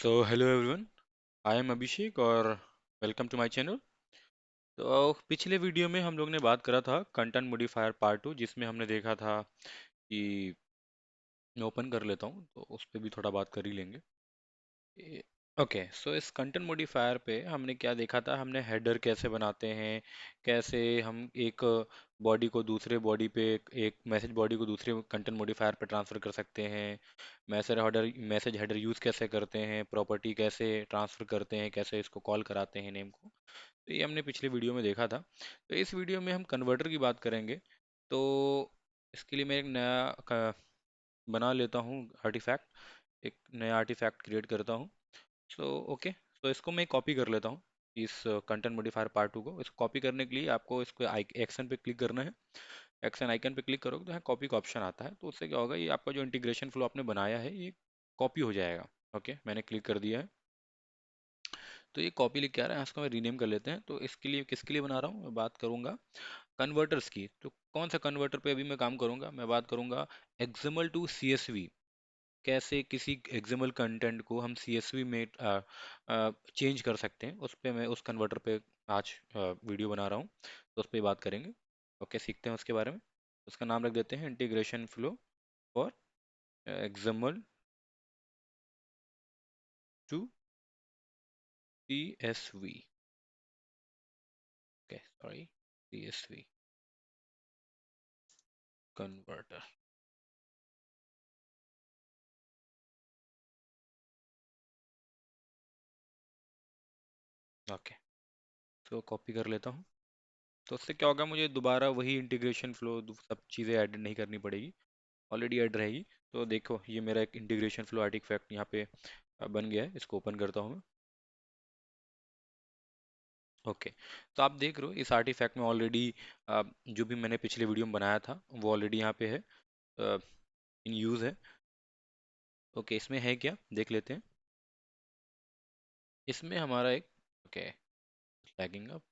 So hello everyone, I am Abhishek और welcome to my channel. तो पिछले वीडियो में हम लोग ने बात करा था कंटेंट मॉडिफायर पार्ट 2, जिसमें हमने देखा था कि मैं ओपन कर लेता हूँ तो उस पर भी थोड़ा बात कर ही लेंगे। ओके, सो इस कंटेंट मॉडिफायर पे हमने क्या देखा था, हमने हेडर कैसे बनाते हैं, कैसे हम एक बॉडी को दूसरे बॉडी पे, एक मैसेज बॉडी को दूसरे कंटेंट मॉडिफायर पे ट्रांसफ़र कर सकते हैं। मैसेज हेडर यूज़ कैसे करते हैं, प्रॉपर्टी कैसे ट्रांसफ़र करते हैं, कैसे इसको कॉल कराते हैं नेम को। तो ये हमने पिछले वीडियो में देखा था। तो इस वीडियो में हम कन्वर्टर की बात करेंगे। तो इसके लिए मैं एक नया बना लेता हूँ आर्टिफैक्ट, एक नया आर्टिफैक्ट क्रिएट करता हूँ। सो ओके, तो इसको मैं कॉपी कर लेता हूँ, इस कंटेंट मॉडिफायर पार्ट 2 को। इसको कॉपी करने के लिए आपको इसको एक्शन पे क्लिक करना है। एक्शन आइकन पे क्लिक करोगे तो यहाँ कॉपी का ऑप्शन आता है। तो उससे क्या होगा, ये आपका जो इंटीग्रेशन फ्लो आपने बनाया है ये कॉपी हो जाएगा। ओके, मैंने क्लिक कर दिया है। तो ये कॉपी लिख के आ रहा है, इसको मैं रीनेम कर लेते हैं। तो इसके लिए किसके लिए बना रहा हूँ, मैं बात करूंगा कन्वर्टर्स की। तो कौन सा कन्वर्टर पे अभी मैं काम करूंगा, मैं बात करूंगा एक्सएमएल टू सीएसवी। कैसे किसी एक्सएमएल कंटेंट को हम सीएसवी में चेंज कर सकते हैं, उस पे मैं उस कन्वर्टर पे आज वीडियो बना रहा हूँ। तो उस पर बात करेंगे। ओके, सीखते हैं उसके बारे में। उसका नाम रख देते हैं integration flow for XML to CSV. Okay, sorry, CSV converter. Okay, तो कॉपी कर लेता हूँ। तो उससे क्या होगा, मुझे दोबारा वही इंटीग्रेशन फ्लो सब चीज़ें ऐड नहीं करनी पड़ेगी, ऑलरेडी ऐड रहेगी। तो देखो, ये मेरा एक इंटीग्रेशन फ्लो आर्टिफैक्ट यहाँ पे बन गया है। इसको ओपन करता हूँ मैं। ओके, तो आप देख रहे हो इस आर्टिफैक्ट में ऑलरेडी जो भी मैंने पिछले वीडियो में बनाया था वो ऑलरेडी यहाँ पे है, इन यूज़ है। ओके, इसमें है क्या देख लेते हैं। इसमें हमारा एक, ओके, लैगिंग अप।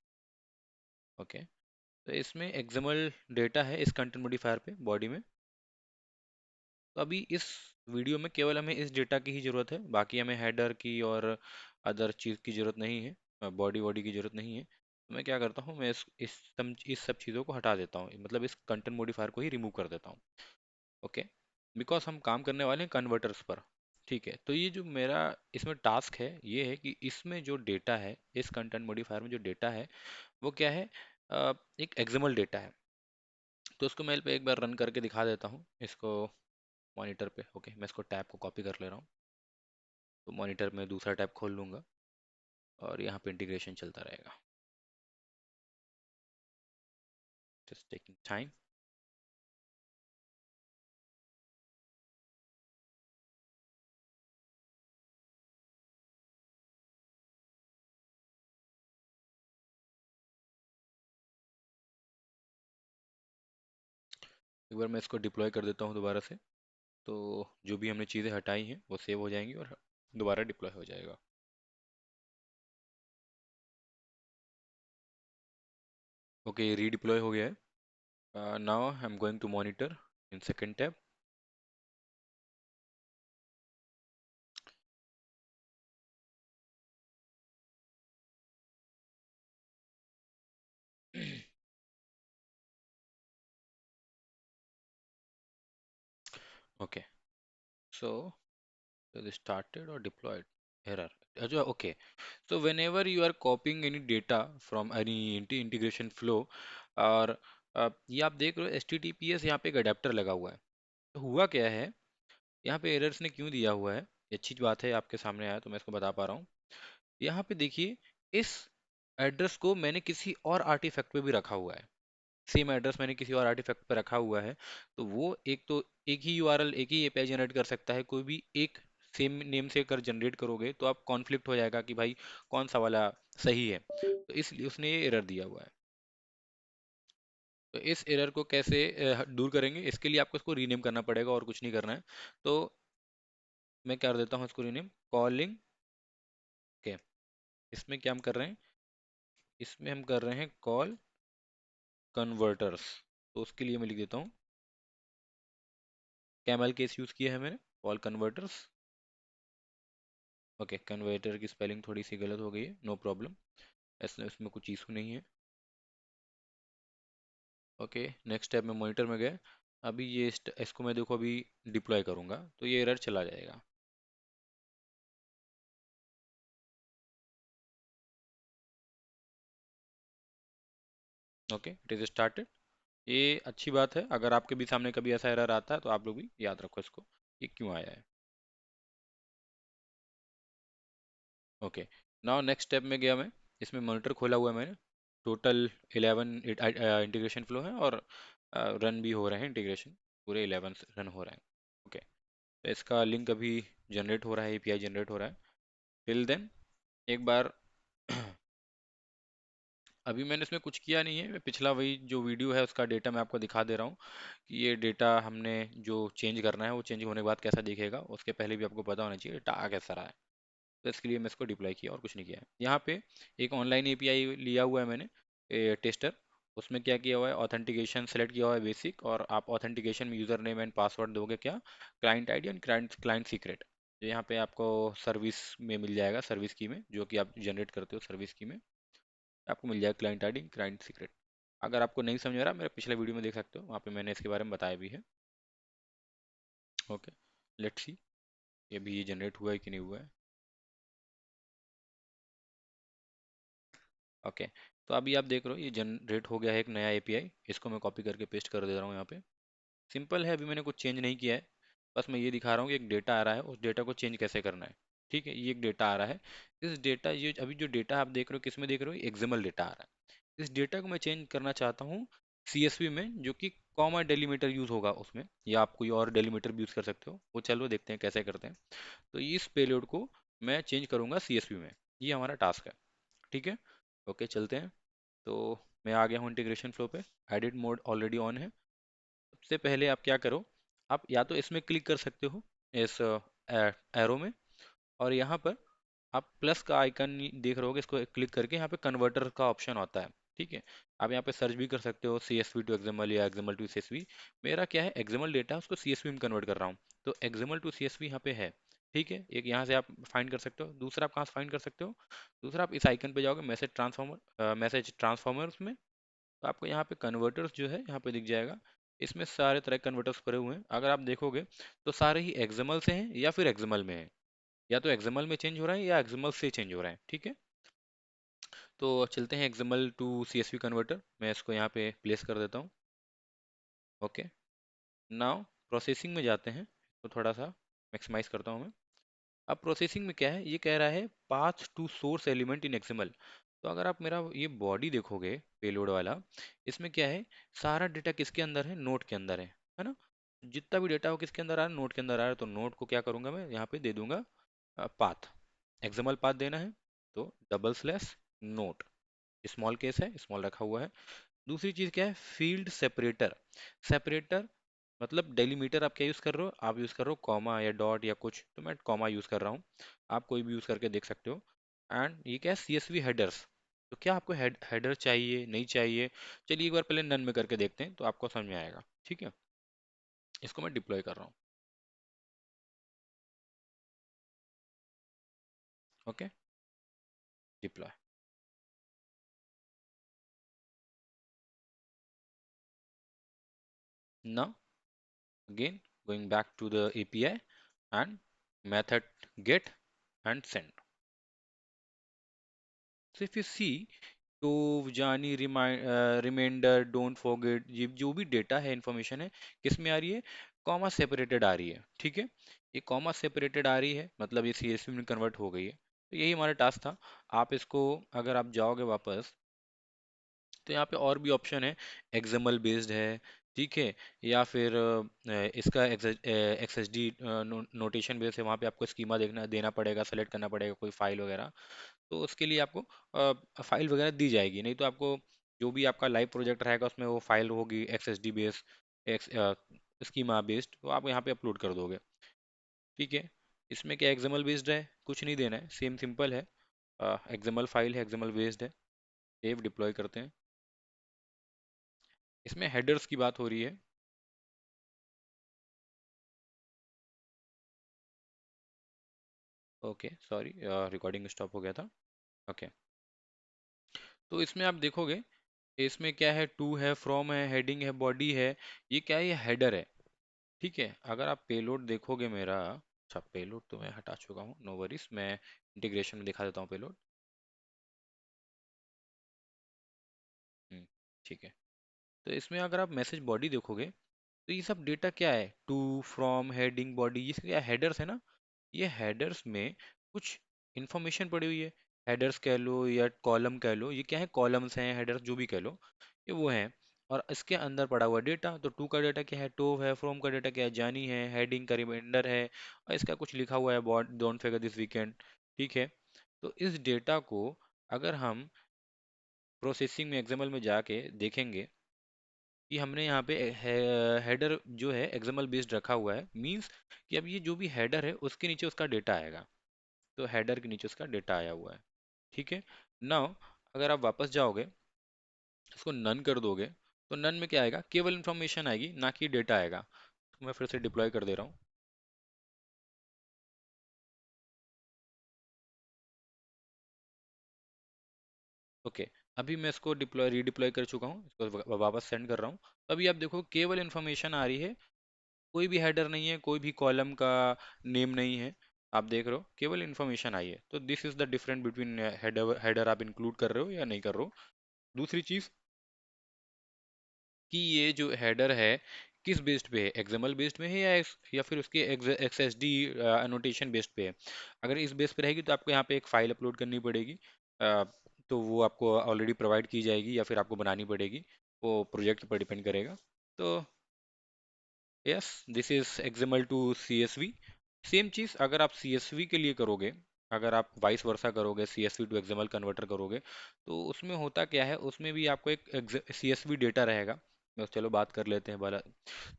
ओके, तो इसमें एक्सएमएल डेटा है इस कंटेंट मॉडिफायर पे बॉडी में। तो अभी इस वीडियो में केवल हमें इस डेटा की ही ज़रूरत है, बाकी हमें हेडर की और अदर चीज़ की ज़रूरत नहीं है, बॉडी वॉडी की ज़रूरत नहीं है। तो मैं क्या करता हूँ, मैं इस सब चीज़ों को हटा देता हूँ, मतलब इस कंटेंट मॉडिफायर को ही रिमूव कर देता हूँ। ओके, बिकॉज हम काम करने वाले हैं कन्वर्टर्स पर। ठीक है, तो ये जो मेरा इसमें टास्क है ये है कि इसमें जो डेटा है, इस कंटेंट मॉडिफायर में जो डेटा है वो क्या है, एक एक्सएमएल डेटा है। तो उसको मैं पे एक बार रन करके दिखा देता हूँ इसको मॉनिटर पे। ओके, मैं इसको टैब को कॉपी कर ले रहा हूँ। तो मॉनिटर में दूसरा टैब खोल लूँगा और यहाँ पे इंटीग्रेशन चलता रहेगा। Just taking time. एक बार मैं इसको डिप्लॉय कर देता हूँ दोबारा से। तो जो भी हमने चीज़ें हटाई हैं वो सेव हो जाएंगी और दोबारा डिप्लॉय हो जाएगा। ओके, ये रीडिप्लॉय हो गया है। Now I am going to monitor in second tab. Okay, so started or deployed error। अच्छा, okay, so whenever you are copying any data from any integration flow, और ये आप देख रहे हो HTTPS यहाँ पे एक अडेप्टर लगा हुआ है। तो हुआ क्या है, यहाँ पे एरर्स ने क्यों दिया हुआ है, ये अच्छी बात है आपके सामने आया तो मैं इसको बता पा रहा हूँ। यहाँ पे देखिए, इस एड्रेस को मैंने किसी और आर्टिफैक्ट पे भी रखा हुआ है। सेम एड्रेस मैंने किसी और आर्टिफैक्ट पे रखा हुआ है। तो एक ही यूआरएल, एक ही एपीआई जनरेट कर सकता है कोई भी एक। सेम नेम से अगर जनरेट करोगे तो आप कॉन्फ्लिक्ट हो जाएगा कि भाई कौन सा वाला सही है। तो इसलिए उसने ये एरर दिया हुआ है। तो इस एरर को कैसे दूर करेंगे, इसके लिए आपको इसको रीनेम करना पड़ेगा और कुछ नहीं करना है। तो मैं कर देता हूँ इसको रीनेम कॉलिंग। ओके, इसमें क्या हम कर रहे हैं, इसमें हम कर रहे हैं कॉल कन्वर्टर्स। तो उसके लिए मैं लिख देता हूँ, कैमल केस यूज़ किया है मैंने, कॉल कन्वर्टर्स। ओके, कन्वर्टर की स्पेलिंग थोड़ी सी गलत हो गई है, नो प्रॉब्लम, ऐसे इसमें कुछ इशू नहीं है। ओके, नेक्स्ट स्टेप में मॉनिटर में गए। अभी ये इसको मैं देखो अभी डिप्लॉय करूँगा तो ये एरर चला जाएगा। Okay, it is started. ये अच्छी बात है, अगर आपके भी सामने कभी ऐसा एरर आता है तो आप लोग भी याद रखो इसको, ये क्यों आया है। ओके, नाउ नेक्स्ट स्टेप में गया मैं। इसमें मॉनिटर खोला हुआ है मैंने। टोटल 11 इंटीग्रेशन फ्लो है, और रन भी हो रहे हैं इंटीग्रेशन, पूरे 11 रन हो रहे हैं। ओके, तो इसका लिंक अभी जनरेट हो रहा है, एपीआई जनरेट हो रहा है। टिल देन एक बार अभी मैंने इसमें कुछ किया नहीं है, पिछला वही जो वीडियो है उसका डेटा मैं आपको दिखा दे रहा हूँ कि ये डेटा हमने जो चेंज करना है वो चेंज होने के बाद कैसा दिखेगा, उसके पहले भी आपको पता होना चाहिए डेटा आ कैसा रहा है। तो इसके लिए मैं इसको डिप्लॉय किया और कुछ नहीं किया है। यहाँ पे एक ऑनलाइन एपीआई लिया हुआ है मैंने, टेस्टर। उसमें क्या किया हुआ है, ऑथेंटिकेशन सेलेक्ट किया हुआ है बेसिक, और आप ऑथेंटिकेशन में यूज़र नेम एंड पासवर्ड दोगे क्या, client ID and client secret. यहाँ पे आपको सर्विस में मिल जाएगा, सर्विस की में जो कि आप जनरेट करते हो सर्विस की में आपको मिल जाएगा क्लाइंट आईडी क्लाइंट सीक्रेट। अगर आपको नहीं समझ आ रहा, मेरे पिछले वीडियो में देख सकते हो, वहाँ पे मैंने इसके बारे में बताया भी है। ओके, लेट्स सी ये भी जनरेट हुआ है कि नहीं हुआ है। ओके, तो अभी आप देख रहे हो ये जनरेट हो गया है एक नया एपीआई। इसको मैं कॉपी करके पेस्ट कर दे रहा हूँ यहाँ पे। सिंपल है, अभी मैंने कुछ चेंज नहीं किया है, बस मैं ये दिखा रहा हूँ कि एक डेटा आ रहा है, उस डेटा को चेंज कैसे करना है। ठीक है, ये एक डेटा आ रहा है। इस डेटा ये अभी जो डेटा आप देख रहे हो किस में देख रहे हो, एक्सएमएल डेटा आ रहा है। इस डेटा को मैं चेंज करना चाहता हूँ सीएसवी में, जो कि कॉमा डेलीमीटर यूज़ होगा उसमें, या आप कोई और डेलीमीटर भी यूज़ कर सकते हो, वो चलो देखते हैं कैसे करते हैं। तो इस पेलोड को मैं चेंज करूँगा सीएसवी में, ये हमारा टास्क है। ठीक है, ओके चलते हैं। तो मैं आ गया हूँ इंटीग्रेशन फ्लो पे, एडिट मोड ऑलरेडी ऑन है। सबसे पहले आप क्या करो, आप या तो इसमें क्लिक कर सकते हो, इस एरो में, और यहाँ पर आप प्लस का आइकन देख रहे होगे, इसको क्लिक करके यहाँ पे कन्वर्टर का ऑप्शन आता है। ठीक है, आप यहाँ पे सर्च भी कर सकते हो CSV टू एक्सएमएल या एक्सएमएल टू CSV। मेरा क्या है, एक्सएमएल डेटा उसको CSV में कन्वर्ट कर रहा हूँ, तो एक्सएमएल टू CSV यहाँ पे है। ठीक है, एक यहाँ से आप फाइंड कर सकते हो, दूसरा आप कहाँ से फाइंड कर सकते हो, दूसरा आप इस आइकन पे जाओगे मैसेज ट्रांसफॉर्मर्स में, तो आपको यहाँ पे कन्वर्टर्स जो है यहाँ पे दिख जाएगा। इसमें सारे तरह के कन्वर्टर्स पड़े हुए हैं, अगर आप देखोगे तो सारे ही एक्सएमएल से हैं या फिर एक्सएमएल में है, या तो एक्सएमएल में चेंज हो रहा है या एक्सएमएल से चेंज हो रहा है। ठीक है, तो चलते हैं एक्सएमएल टू CSV कन्वर्टर, मैं इसको यहाँ पे प्लेस कर देता हूँ। ओके, नाउ प्रोसेसिंग में जाते हैं, तो थोड़ा सा मैक्सिमाइज करता हूँ मैं। अब प्रोसेसिंग में क्या है, ये कह रहा है path to source element in XML. तो अगर आप मेरा ये बॉडी देखोगे पेलोड वाला, इसमें क्या है, सारा डेटा किसके अंदर है, नोट के अंदर है ना। जितना भी डेटा हो किसके अंदर आ रहा है, नोट के अंदर आ रहा है। तो नोट को क्या करूंगा मैं, यहाँ पे दे दूंगा पाथ, एक्सएमएल पाथ देना है, तो double slash note, small case है, स्मॉल रखा हुआ है। दूसरी चीज क्या है, फील्ड सेपरेटर। सेपरेटर मतलब डेलीमीटर आप क्या यूज़ कर रहे हो, आप यूज़ कर रहे हो कॉमा या डॉट या कुछ, तो मैं कॉमा यूज़ कर रहा हूँ, आप कोई भी यूज़ करके देख सकते हो। एंड ये क्या है, CSV हेडर्स। तो क्या आपको हेडर चाहिए नहीं चाहिए, चलिए एक बार पहले नन में करके देखते हैं तो आपको समझ में आएगा। ठीक है, इसको मैं डिप्लॉय कर रहा हूँ। Okay, deploy. Now again going back to the API and method get and send. So if you see, तो जानी रिमाइंडर डोंट फॉरगेट, ये जो भी डेटा है इंफॉर्मेशन है किस में आ रही है, कॉमा सेपरेटेड आ रही है। ठीक है, ये कॉमा सेपरेटेड आ रही है मतलब ये CSV में कन्वर्ट हो गई है। तो यही हमारा टास्क था। आप इसको अगर आप जाओगे वापस, तो यहाँ पे और भी ऑप्शन है, एक्सएमएल बेस्ड है। ठीक है, या फिर इसका XSD नोटेशन बेस्ड है, वहाँ पे आपको स्कीमा देखना देना पड़ेगा, सेलेक्ट करना पड़ेगा कोई फाइल वगैरह। तो उसके लिए आपको फाइल वगैरह दी जाएगी, नहीं तो आपको जो भी आपका लाइव प्रोजेक्ट रहेगा उसमें वो फाइल होगी XSD based, x schema based, तो आप यहाँ पे अपलोड कर दोगे। ठीक है, इसमें क्या एक्सएमएल बेस्ड है, कुछ नहीं देना है, सेम सिंपल है, एक्सएमएल फाइल है, एक्सएमएल बेस्ड है। सेव डिप्लॉय करते हैं। इसमें हेडर्स की बात हो रही है। ओके सॉरी, रिकॉर्डिंग स्टॉप हो गया था। ओके, तो इसमें आप देखोगे, इसमें क्या है, टू है, फ्रॉम है, हेडिंग है, बॉडी है। ये क्या है, ये हेडर है। ठीक है, अगर आप पेलोड देखोगे मेरा, अच्छा पेलोड तो मैं हटा चुका हूँ, नो वरीज, मैं इंटीग्रेशन में दिखा देता हूँ पेलोड। हम्म, ठीक है। तो इसमें अगर आप मैसेज बॉडी देखोगे, तो ये सब डेटा क्या है, टू, फ्रॉम, हेडिंग, बॉडी, ये क्या हेडर्स है ना। ये हेडर्स में कुछ इंफॉर्मेशन पड़ी हुई है। हेडर्स कह लो या कॉलम कह लो, ये क्या है, कॉलम्स हैं, हेडर्स जो भी कह लो, ये वो हैं। और इसके अंदर पड़ा हुआ डेटा, तो टू का डेटा क्या है, टोव है, फ्रॉम का डेटा क्या है, जानी है, हेडिंग का रिमाइंडर है, और इसका कुछ लिखा हुआ है, but don't forget this weekend. ठीक है, तो इस डेटा को अगर हम प्रोसेसिंग में एक्सएमएल में जाके देखेंगे कि हमने यहाँ पे हेडर जो है एक्सएमएल बेस्ड रखा हुआ है, मींस कि अब ये जो भी हेडर है उसके नीचे उसका डेटा आएगा। तो हेडर के नीचे उसका डेटा आया हुआ है। ठीक है, नाउ अगर आप वापस जाओगे, इसको नन कर दोगे, तो नन में क्या आएगा, केवल इन्फॉर्मेशन आएगी, ना कि डेटा आएगा। तो मैं फिर से डिप्लॉय कर दे रहा हूँ। ओके, अभी मैं इसको डिप्लॉय रीडिप्लॉय कर चुका हूँ, इसको वापस सेंड कर रहा हूँ। तो अभी आप देखो केवल इन्फॉर्मेशन आ रही है, कोई भी हेडर नहीं है, कोई भी कॉलम का नेम नहीं है। आप देख रहे हो केवल इन्फॉर्मेशन आई है। तो this is the difference between header, header आप इंक्लूड कर रहे हो या नहीं कर रहे हो। दूसरी चीज कि ये जो हेडर है किस बेस्ड पे है, एक्सएमएल बेस्ड में है या फिर उसके एक्सएसडी एनोटेशन बेस्ड पे है। अगर इस बेस पे रहेगी तो आपको यहाँ पे एक फाइल अपलोड करनी पड़ेगी, तो वो आपको ऑलरेडी प्रोवाइड की जाएगी या फिर आपको बनानी पड़ेगी, वो प्रोजेक्ट पर डिपेंड करेगा। तो yes, this is XML to CSV. Same चीज अगर आप सीएसवी के लिए करोगे, अगर आप वाइस वर्सा करोगे, सीएसवी टू एक्सएमएल कन्वर्टर करोगे, तो उसमें होता क्या है, उसमें भी आपको एक सीएसवी डेटा रहेगा। बस चलो बात कर लेते हैं वाला।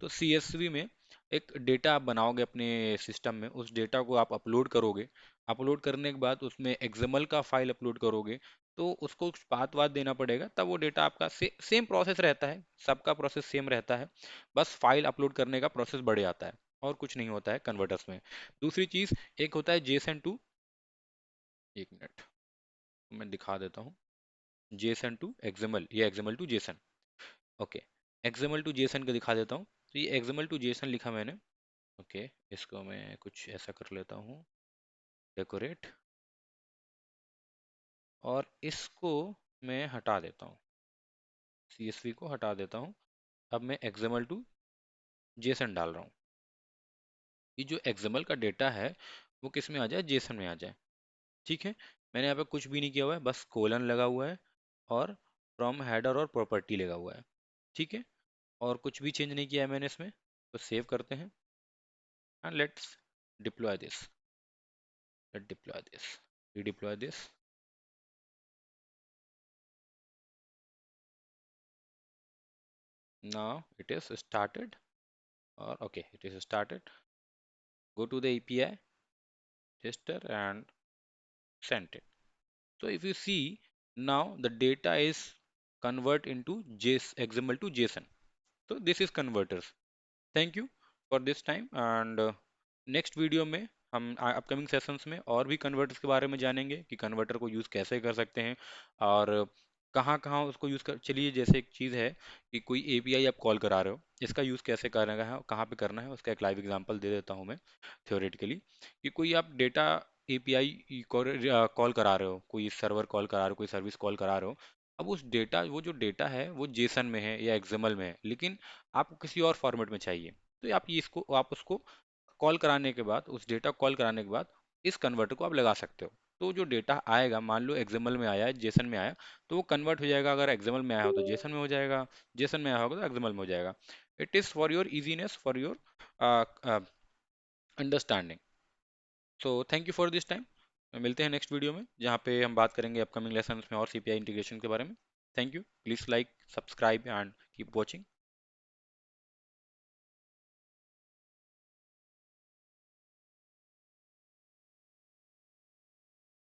तो सीएसवी में एक डेटा आप बनाओगे अपने सिस्टम में, उस डेटा को आप अपलोड करोगे। अपलोड करने के बाद उसमें एक्सएमएल का फाइल अपलोड करोगे, तो उसको कुछ पाथ वाथ देना पड़ेगा, तब वो डेटा आपका सेम प्रोसेस रहता है, सबका प्रोसेस सेम रहता है। बस फाइल अपलोड करने का प्रोसेस बढ़ जाता है, और कुछ नहीं होता है कन्वर्टर्स में। दूसरी चीज, एक होता है जेसन टू, एक मिनट मैं दिखा देता हूँ, जेसन टू एक्सएमएल या XML to JSON. Okay, XML to JSON का दिखा देता हूँ। तो ये एक्सएमएल टू जेसन लिखा मैंने। ओके, इसको मैं कुछ ऐसा कर लेता हूँ, डेकोरेट, और इसको मैं हटा देता हूँ, सीएसवी को हटा देता हूँ। अब मैं एक्सएमएल टू जेसन डाल रहा हूँ, ये जो एक्सएमएल का डेटा है वो किस में आ जाए, जेसन में आ जाए। ठीक है, मैंने यहाँ पे कुछ भी नहीं किया हुआ है, बस कोलन लगा हुआ है और फ्रॉम हेडर और प्रॉपर्टी लगा हुआ है। ठीक है, और कुछ भी चेंज नहीं किया है मैंने इसमें। तो सेव करते हैं and let's deploy this, let deploy this, redeploy this. Now it is started, और okay it is started. Go to the API, register and send it. So if you see, now the data is convert into XML to JSON. So this is converters. Thank you for this time, and next video में हम upcoming sessions में और भी converters के बारे में जानेंगे कि कन्वर्टर को यूज़ कैसे कर सकते हैं, और कहाँ कहाँ उसको यूज़ कर। चलिए, जैसे एक चीज़ है कि कोई एपीआई आप कॉल करा रहे हो, इसका यूज़ कैसे करना है, कहाँ पे करना है, उसका एक लाइव एग्जांपल दे देता हूँ मैं थ्योरेटिकली। कि कोई आप डेटा एपीआई कॉल करा रहे हो, कोई सर्वर कॉल करा रहे हो, कोई सर्विस कॉल करा रहे हो। अब उस डेटा, वो जो डेटा है वो जेसन में है या एक्सएमएल में है, लेकिन आपको किसी और फॉर्मेट में चाहिए। तो आप ये इसको, आप उसको कॉल कराने के बाद, उस डेटा कॉल कराने के बाद इस कन्वर्टर को आप लगा सकते हो। तो जो डेटा आएगा, मान लो एक्सएमएल में आया है, जेसन में आया, तो वो कन्वर्ट हो जाएगा। अगर एक्सएमएल में आया हो तो जेसन में हो जाएगा, जेसन में आया होगा तो एक्सएमएल में हो जाएगा। It is for your easiness, for your understanding. So thank you for this time. मिलते हैं नेक्स्ट वीडियो में, जहाँ पे हम बात करेंगे अपकमिंग लेसन में और सीपीआई इंटीग्रेशन के बारे में। Thank you, please like, subscribe and keep watching.